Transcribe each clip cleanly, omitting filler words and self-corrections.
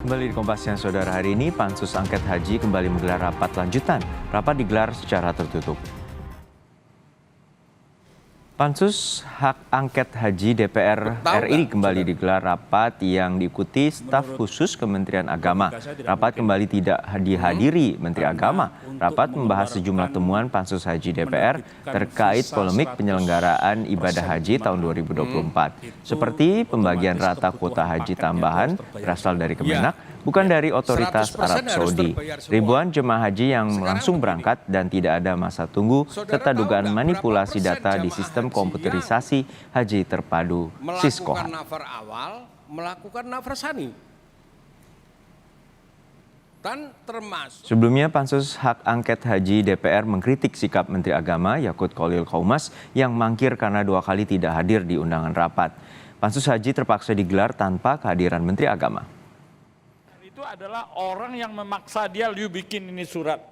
Kembali di Kompas Siang, Saudara. Hari ini Pansus Angket Haji kembali menggelar rapat lanjutan. Rapat digelar secara tertutup. Pansus Hak Angket Haji DPR RI kembali digelar rapat yang diikuti staf khusus Kementerian Agama. Rapat kembali tidak dihadiri Menteri Agama. Rapat membahas sejumlah temuan Pansus Haji DPR terkait polemik penyelenggaraan ibadah haji tahun 2024. Seperti pembagian rata kuota haji tambahan berasal dari Kemenak, bukan dari otoritas Arab Saudi. Ribuan jemaah haji yang langsung berangkat dan tidak ada masa tunggu, serta dugaan manipulasi data di sistem komputerisasi haji terpadu Siskohat. Melakukan nafar sani. Sebelumnya, Pansus Hak Angket Haji DPR mengkritik sikap Menteri Agama Yakut Khalil Qaumas yang mangkir karena 2 kali tidak hadir di undangan rapat. Pansus Haji terpaksa digelar tanpa kehadiran Menteri Agama. Itu adalah orang yang memaksa dia, "Liu bikin ini surat."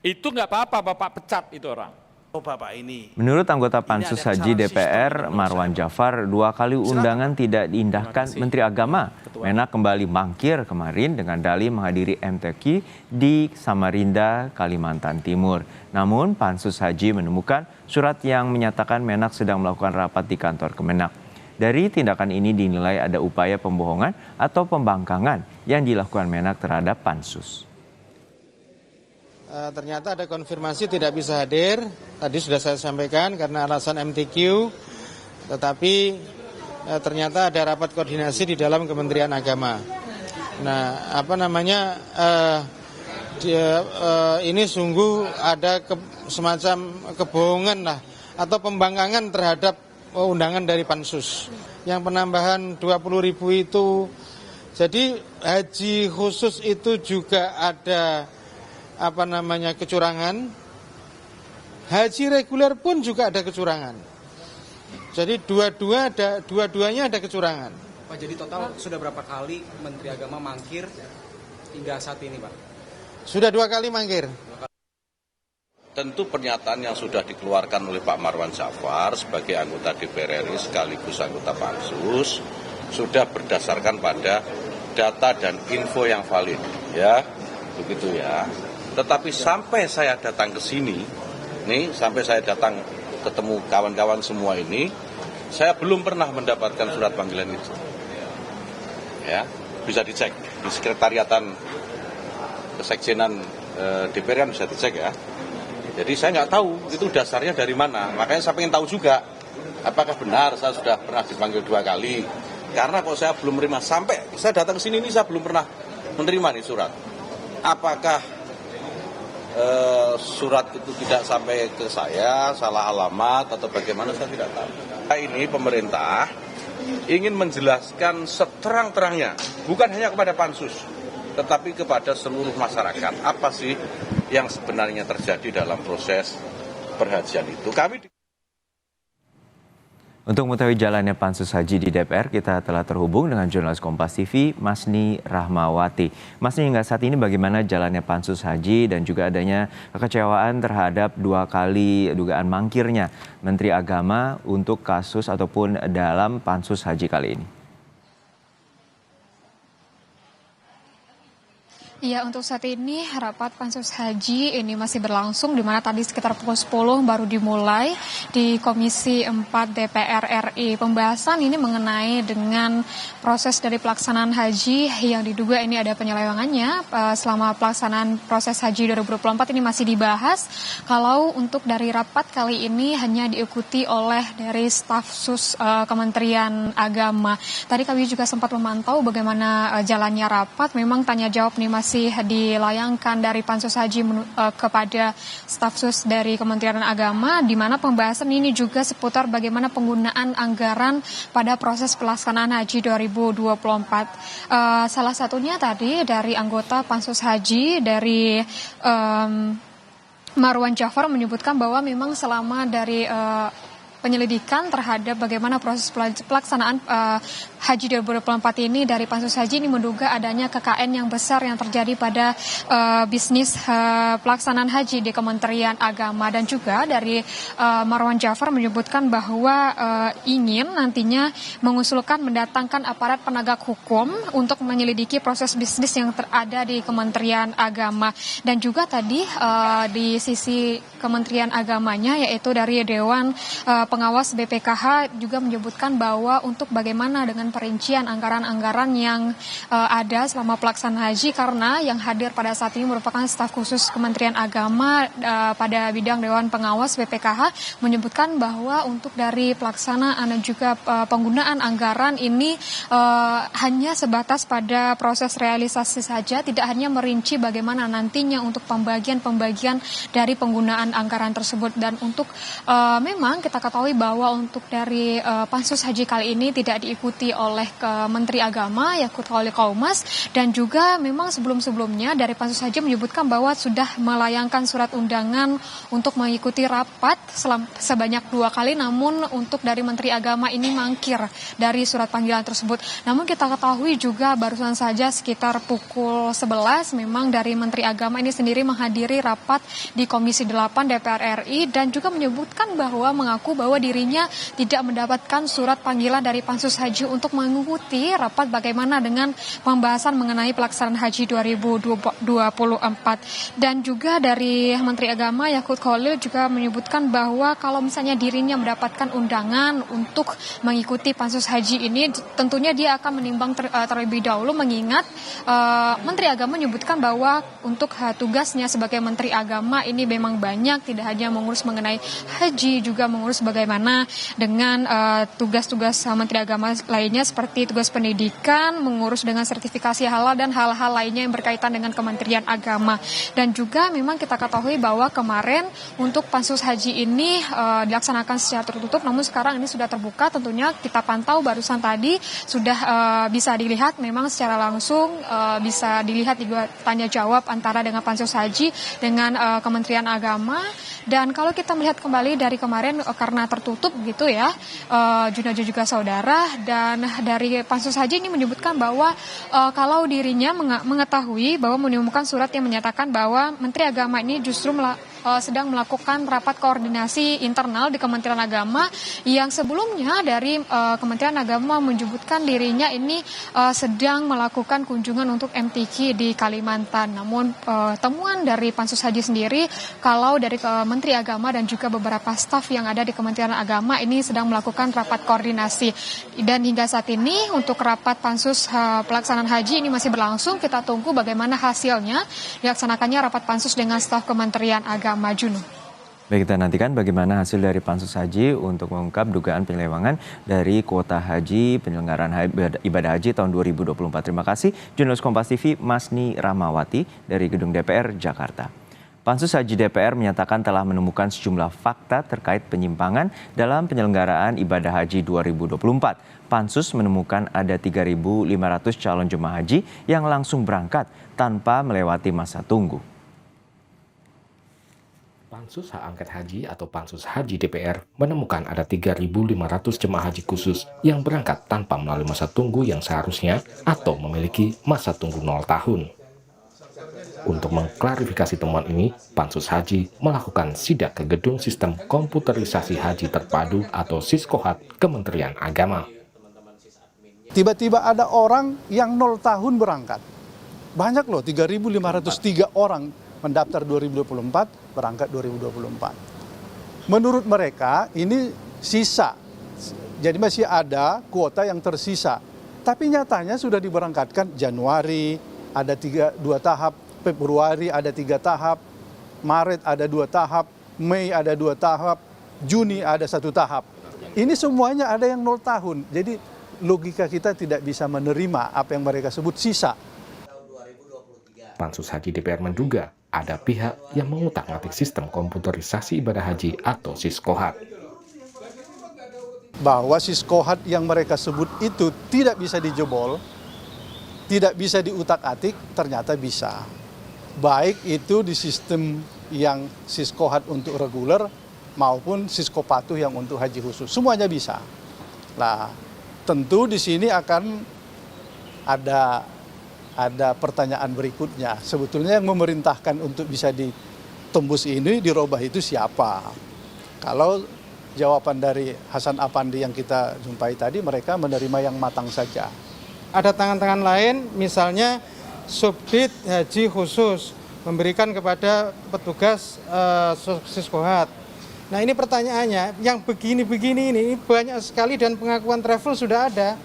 Itu nggak apa-apa, Bapak pecat itu orang. Oh Bapak ini. Menurut anggota Pansus Haji DPR Marwan Jafar, 2 kali undangan tidak diindahkan Menteri Agama. Menak kembali mangkir kemarin dengan dalih menghadiri MTQ di Samarinda, Kalimantan Timur. Namun Pansus Haji menemukan surat yang menyatakan Menak sedang melakukan rapat di kantor Kemenak. Dari tindakan ini dinilai ada upaya pembohongan atau pembangkangan yang dilakukan Menak terhadap Pansus. Ternyata ada konfirmasi tidak bisa hadir, tadi sudah saya sampaikan karena alasan MTQ, tetapi ternyata ada rapat koordinasi di dalam Kementerian Agama. Nah, ini sungguh ada semacam kebohongan lah atau pembangkangan terhadap undangan dari Pansus. Yang penambahan 20.000 itu, jadi haji khusus itu juga ada kecurangan, haji reguler pun juga ada kecurangan. Jadi dua-duanya ada kecurangan. Pak, jadi total sudah berapa kali Menteri Agama mangkir hingga saat ini, Pak? Sudah 2 kali mangkir. Tentu pernyataan yang sudah dikeluarkan oleh Pak Marwan Jafar sebagai anggota DPR RI sekaligus anggota Pansus sudah berdasarkan pada data dan info yang valid, ya, begitu ya. Tetapi sampai saya datang ke sini, sampai saya datang ketemu kawan-kawan semua ini, saya belum pernah mendapatkan surat panggilan itu. Ya, bisa dicek di sekretariatan kesekjenan DPR kan bisa dicek ya. Jadi saya nggak tahu itu dasarnya dari mana. Makanya saya ingin tahu juga apakah benar saya sudah pernah dipanggil 2 kali. Karena kalau saya belum menerima sampai saya datang ke sini ini saya belum pernah menerima nih surat. Apakah surat itu tidak sampai ke saya, salah alamat atau bagaimana saya tidak tahu. Ini pemerintah ingin menjelaskan seterang-terangnya, bukan hanya kepada Pansus, tetapi kepada seluruh masyarakat. Apa sih yang sebenarnya terjadi dalam proses perhajian itu? Untuk mengetahui jalannya Pansus Haji di DPR, kita telah terhubung dengan jurnalis Kompas TV, Masni Rahmawati. Masni, hingga saat ini bagaimana jalannya Pansus Haji dan juga adanya kekecewaan terhadap 2 kali dugaan mangkirnya Menteri Agama untuk kasus ataupun dalam Pansus Haji kali ini? Ya, untuk saat ini rapat Pansus Haji ini masih berlangsung, di mana tadi sekitar pukul 10 baru dimulai di Komisi 4 DPR RI. Pembahasan ini mengenai dengan proses dari pelaksanaan haji yang diduga ini ada penyelewengannya selama pelaksanaan proses haji 2024 ini masih dibahas. Kalau untuk dari rapat kali ini hanya diikuti oleh dari staf sus Kementerian Agama. Tadi kami juga sempat memantau bagaimana jalannya rapat. Memang tanya jawab nih masih dilayangkan dari Pansus Haji kepada staf sus dari Kementerian Agama, di mana pembahasan ini juga seputar bagaimana penggunaan anggaran pada proses pelaksanaan haji 2024. Salah satunya tadi dari anggota Pansus Haji dari Marwan Jafar menyebutkan bahwa memang selama dari penyelidikan terhadap bagaimana proses pelaksanaan Haji 2024 ini dari Pansus Haji ini menduga adanya KKN yang besar yang terjadi pada bisnis pelaksanaan haji di Kementerian Agama, dan juga dari Marwan Jafar menyebutkan bahwa ingin nantinya mengusulkan mendatangkan aparat penegak hukum untuk menyelidiki proses bisnis yang ada di Kementerian Agama. Dan juga tadi di sisi Kementerian Agamanya, yaitu dari Dewan Pengawas BPKH juga menyebutkan bahwa untuk bagaimana dengan perincian anggaran-anggaran yang ada selama pelaksanaan haji, karena yang hadir pada saat ini merupakan staf khusus Kementerian Agama pada bidang Dewan Pengawas BPKH, menyebutkan bahwa untuk dari pelaksanaan dan juga penggunaan anggaran ini hanya sebatas pada proses realisasi saja, tidak hanya merinci bagaimana nantinya untuk pembagian dari penggunaan anggaran tersebut. Dan untuk memang kita ketahui bahwa untuk dari Pansus Haji kali ini tidak diikuti oleh Menteri Agama Yakut Khalil Qaumas, dan juga memang sebelum-sebelumnya dari Pansus Haji menyebutkan bahwa sudah melayangkan surat undangan untuk mengikuti rapat sebanyak 2 kali, namun untuk dari Menteri Agama ini mangkir dari surat panggilan tersebut. Namun kita ketahui juga barusan saja sekitar pukul 11 memang dari Menteri Agama ini sendiri menghadiri rapat di Komisi 8 DPR RI, dan juga menyebutkan bahwa mengaku bahwa dirinya tidak mendapatkan surat panggilan dari Pansus Haji untuk mengikuti rapat bagaimana dengan pembahasan mengenai pelaksanaan Haji 2024. Dan juga dari Menteri Agama Yakut Khalil juga menyebutkan bahwa kalau misalnya dirinya mendapatkan undangan untuk mengikuti Pansus Haji ini, tentunya dia akan menimbang terlebih dahulu, mengingat Menteri Agama menyebutkan bahwa untuk tugasnya sebagai Menteri Agama ini memang banyak, tidak hanya mengurus mengenai haji, juga mengurus bagaimana dengan tugas-tugas Menteri Agama lainnya seperti tugas pendidikan, mengurus dengan sertifikasi halal dan hal-hal lainnya yang berkaitan dengan Kementerian Agama. Dan juga memang kita ketahui bahwa kemarin untuk Pansus Haji ini dilaksanakan secara tertutup, namun sekarang ini sudah terbuka. Tentunya kita pantau barusan tadi sudah bisa dilihat memang secara langsung, bisa dilihat juga tanya jawab antara dengan Pansus Haji dengan Kementerian Agama. Dan kalau kita melihat kembali dari kemarin karena tertutup gitu ya, Junajo juga saudara, dan dari Pansus Haji ini menyebutkan bahwa kalau dirinya mengetahui bahwa menemukan surat yang menyatakan bahwa Menteri Agama ini justru sedang melakukan rapat koordinasi internal di Kementerian Agama, yang sebelumnya dari Kementerian Agama menyebutkan dirinya ini sedang melakukan kunjungan untuk MTQ di Kalimantan. Namun temuan dari Pansus Haji sendiri, kalau dari Menteri Agama dan juga beberapa staf yang ada di Kementerian Agama ini sedang melakukan rapat koordinasi. Dan hingga saat ini untuk rapat Pansus pelaksanaan haji ini masih berlangsung. Kita tunggu bagaimana hasilnya dilaksanakannya rapat Pansus dengan staf Kementerian Agama. Juno. Baik, kita nantikan bagaimana hasil dari Pansus Haji untuk mengungkap dugaan penyelewengan dari kuota haji penyelenggaraan ibadah haji tahun 2024. Terima kasih jurnalis Kompas TV Masni Rahmawati dari Gedung DPR Jakarta. Pansus Haji DPR menyatakan telah menemukan sejumlah fakta terkait penyimpangan dalam penyelenggaraan ibadah haji 2024. Pansus menemukan ada 3.500 calon jemaah haji yang langsung berangkat tanpa melewati masa tunggu. Pansus Hak Angket Haji atau Pansus Haji DPR menemukan ada 3.500 jemaah haji khusus yang berangkat tanpa melalui masa tunggu yang seharusnya atau memiliki masa tunggu 0 tahun. Untuk mengklarifikasi temuan ini, Pansus Haji melakukan sidak ke Gedung Sistem Komputerisasi Haji Terpadu atau SISKOHAT Kementerian Agama. Tiba-tiba ada orang yang 0 tahun berangkat. Banyak loh, 3.503 orang mendaftar 2024, berangkat 2024. Menurut mereka ini sisa, jadi masih ada kuota yang tersisa. Tapi nyatanya sudah diberangkatkan Januari, ada 2 tahap, Februari ada 3 tahap, Maret ada 2 tahap, Mei ada 2 tahap, Juni ada 1 tahap. Ini semuanya ada yang 0 tahun, jadi logika kita tidak bisa menerima apa yang mereka sebut sisa. Pansus Haji DPR menduga ada pihak yang mengutak-atik sistem komputerisasi ibadah haji atau SISKOHAT. Bahwa SISKOHAT yang mereka sebut itu tidak bisa dijebol, tidak bisa diutak-atik, ternyata bisa. Baik itu di sistem yang SISKOHAT untuk reguler maupun sisko patuh yang untuk haji khusus. Semuanya bisa. Nah, tentu di sini akan ada pertanyaan berikutnya. Sebetulnya yang memerintahkan untuk bisa ditembus ini, dirubah itu siapa? Kalau jawaban dari Hasan Afandi yang kita jumpai tadi, mereka menerima yang matang saja. Ada tangan-tangan lain, misalnya Subdit Haji Khusus memberikan kepada petugas Siskohat. Nah ini pertanyaannya, yang begini-begini ini banyak sekali dan pengakuan travel sudah ada.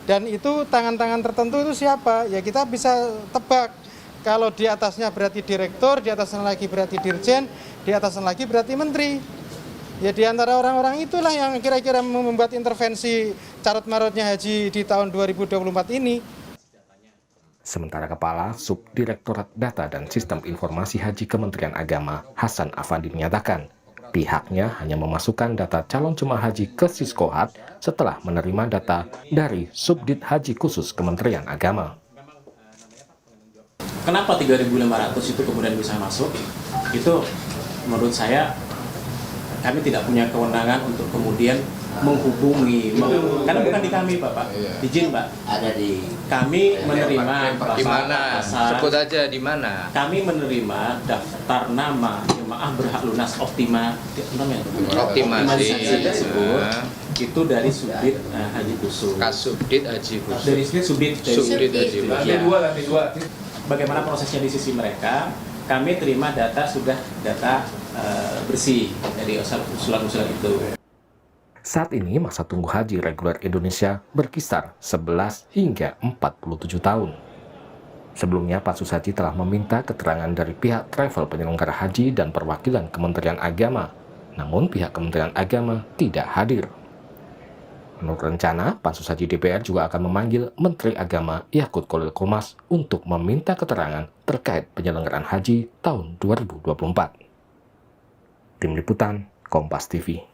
Dan itu tangan-tangan tertentu itu siapa? Ya kita bisa tebak. Kalau di atasnya berarti direktur, di atasnya lagi berarti dirjen, di atasnya lagi berarti menteri. Ya di antara orang-orang itulah yang kira-kira membuat intervensi carut-marutnya haji di tahun 2024 ini. Sementara Kepala Subdirektorat Data dan Sistem Informasi Haji Kementerian Agama, Hasan Afandi menyatakan, pihaknya hanya memasukkan data calon jemaah haji ke Siskohat setelah menerima data dari Subdit Haji Khusus Kementerian Agama. Kenapa 3.500 itu kemudian bisa masuk? Itu menurut saya kami tidak punya kewenangan untuk kemudian menghubungi, karena bukan di kami Bapak, izin Pak. Ada di kami menerima di mana? Sebut aja di mana. Kami menerima daftar nama jemaah berhak lunas optimasi tersebut itu dari Subdit Haji Khusus. Kasubdit Haji Khusus. Dari Subdit Haji Khusus. Bagaimana prosesnya di sisi mereka? Kami terima data sudah data bersih dari usulan-usulan itu. Saat ini masa tunggu haji reguler Indonesia berkisar 11 hingga 47 tahun. Sebelumnya Pansus Haji telah meminta keterangan dari pihak travel penyelenggara haji dan perwakilan Kementerian Agama, namun pihak Kementerian Agama tidak hadir. Menurut rencana, Pansus Haji DPR juga akan memanggil Menteri Agama Yakut Khalil Qomas untuk meminta keterangan terkait penyelenggaraan haji tahun 2024. Tim Liputan, Kompas TV.